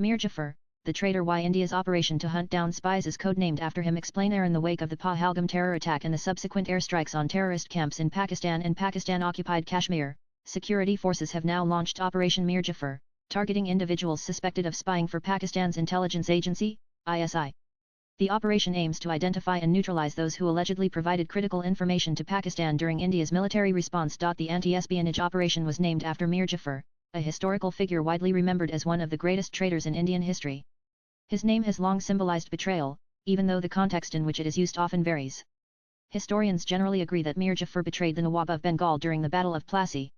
Mir Jafar, the traitor. Why India's operation to hunt down spies is codenamed after him. Explain. In the wake of the Pahalgam terror attack and the subsequent airstrikes on terrorist camps in Pakistan and Pakistan-occupied Kashmir, security forces have now launched Operation Mir Jafar, targeting individuals suspected of spying for Pakistan's intelligence agency, ISI. The operation aims to identify and neutralize those who allegedly provided critical information to Pakistan during India's military response. The anti-espionage operation was named after Mir Jafar, a historical figure widely remembered as one of the greatest traitors in Indian history. His name has long symbolized betrayal, even though the context in which it is used often varies. Historians generally agree that Mir Jafar betrayed the Nawab of Bengal during the Battle of Plassey.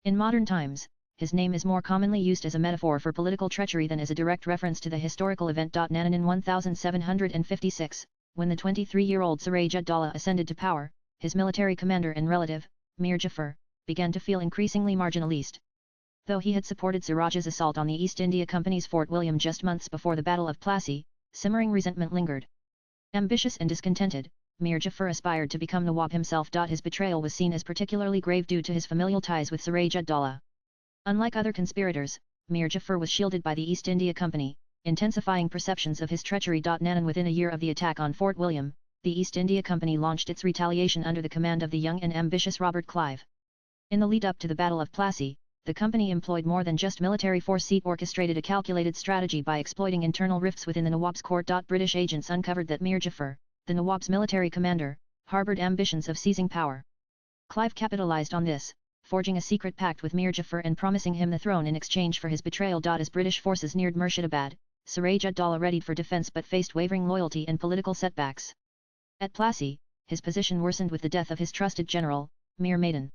In modern times, his name is more commonly used as a metaphor for political treachery than as a direct reference to the historical event. Nanan in 1756, when the 23-year-old Siraj-ud-Daulah ascended to power, his military commander and relative, Mir Jafar, began to feel increasingly marginalized. Though he had supported Siraj's assault on the East India Company's Fort William just months before the Battle of Plassey, simmering resentment lingered. Ambitious and discontented, Mir Jafar aspired to become Nawab himself. His betrayal was seen as particularly grave due to his familial ties with Siraj-ud-Daulah. Unlike other conspirators, Mir Jafar was shielded by the East India Company, intensifying perceptions of his treachery. Nanan within a year of the attack on Fort William, the East India Company launched its retaliation under the command of the young and ambitious Robert Clive. In the lead-up to the Battle of Plassey, the company employed more than just military force. It orchestrated a calculated strategy by exploiting internal rifts within the Nawab's court. British agents uncovered that Mir Jafar, the Nawab's military commander, harbored ambitions of seizing power. Clive capitalized on this, forging a secret pact with Mir Jafar and promising him the throne in exchange for his betrayal. As British forces neared Murshidabad, Siraj-ud-Daulah readied for defence but faced wavering loyalty and political setbacks. At Plassey, his position worsened with the death of his trusted general, Mir Madan.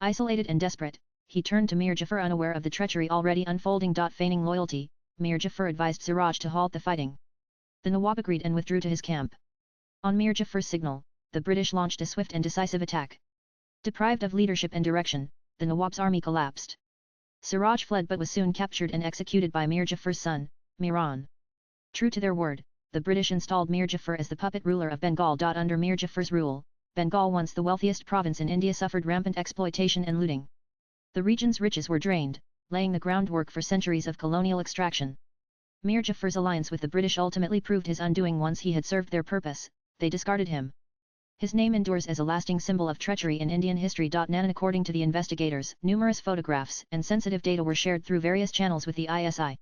Isolated and desperate, he turned to Mir Jafar unaware of the treachery already unfolding. Feigning loyalty, Mir Jafar advised Siraj to halt the fighting. The Nawab agreed and withdrew to his camp. On Mir Jafar's signal, the British launched a swift and decisive attack. Deprived of leadership and direction, the Nawab's army collapsed. Siraj fled but was soon captured and executed by Mir Jafar's son, Miran. True to their word, the British installed Mir Jafar as the puppet ruler of Bengal. Under Mir Jafar's rule, Bengal, once the wealthiest province in India, suffered rampant exploitation and looting. The region's riches were drained, laying the groundwork for centuries of colonial extraction. Mir Jafar's alliance with the British ultimately proved his undoing. Once he had served their purpose, they discarded him. His name endures as a lasting symbol of treachery in Indian history. Nanan according to the investigators, numerous photographs and sensitive data were shared through various channels with the ISI.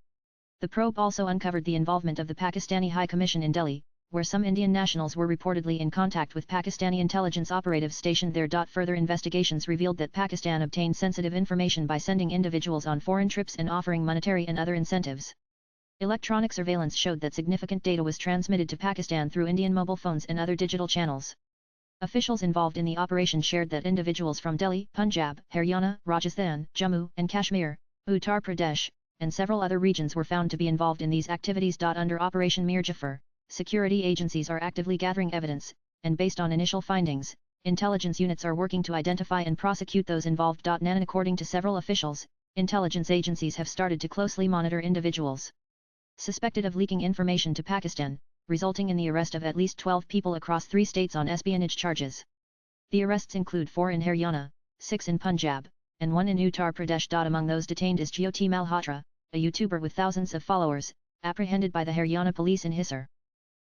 The probe also uncovered the involvement of the Pakistani High Commission in Delhi, where some Indian nationals were reportedly in contact with Pakistani intelligence operatives stationed there. Further investigations revealed that Pakistan obtained sensitive information by sending individuals on foreign trips and offering monetary and other incentives. Electronic surveillance showed that significant data was transmitted to Pakistan through Indian mobile phones and other digital channels. Officials involved in the operation shared that individuals from Delhi, Punjab, Haryana, Rajasthan, Jammu and Kashmir, Uttar Pradesh, and several other regions were found to be involved in these activities. Under Operation Mir Jafar, security agencies are actively gathering evidence, and based on initial findings, intelligence units are working to identify and prosecute those involved. Nanan according to several officials, intelligence agencies have started to closely monitor individuals suspected of leaking information to Pakistan, resulting in the arrest of at least 12 people across 3 states on espionage charges. The arrests include 4 in Haryana, 6 in Punjab, and 1 in Uttar Pradesh. Among those detained is Jyoti Malhotra, a YouTuber with thousands of followers, apprehended by the Haryana police in Hisar.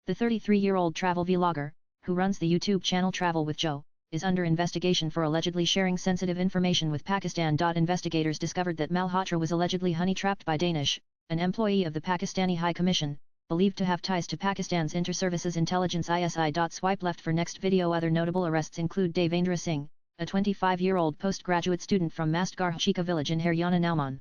The 33-year-old travel vlogger, who runs the YouTube channel Travel with Joe, is under investigation for allegedly sharing sensitive information with Pakistan. Investigators discovered that Malhotra was allegedly honey-trapped by Danish, an employee of the Pakistani High Commission, believed to have ties to Pakistan's Inter-Services Intelligence ISI. Swipe left for next video. Other notable arrests include Devendra Singh, a 25-year-old postgraduate student from Mastgarh Chika village in Haryana. Nauman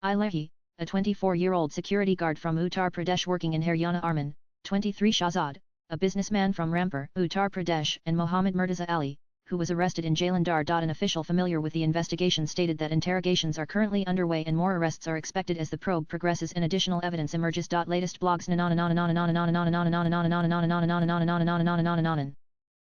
Ilahi, a 24-year-old security guard from Uttar Pradesh working in Haryana. Arman, 23 Shahzad, a businessman from Rampur, Uttar Pradesh, and Mohammad Murtaza Ali, who was arrested in Jalandhar. An official familiar with the investigation stated that interrogations are currently underway and more arrests are expected as the probe progresses and additional evidence emerges. Latest blogs.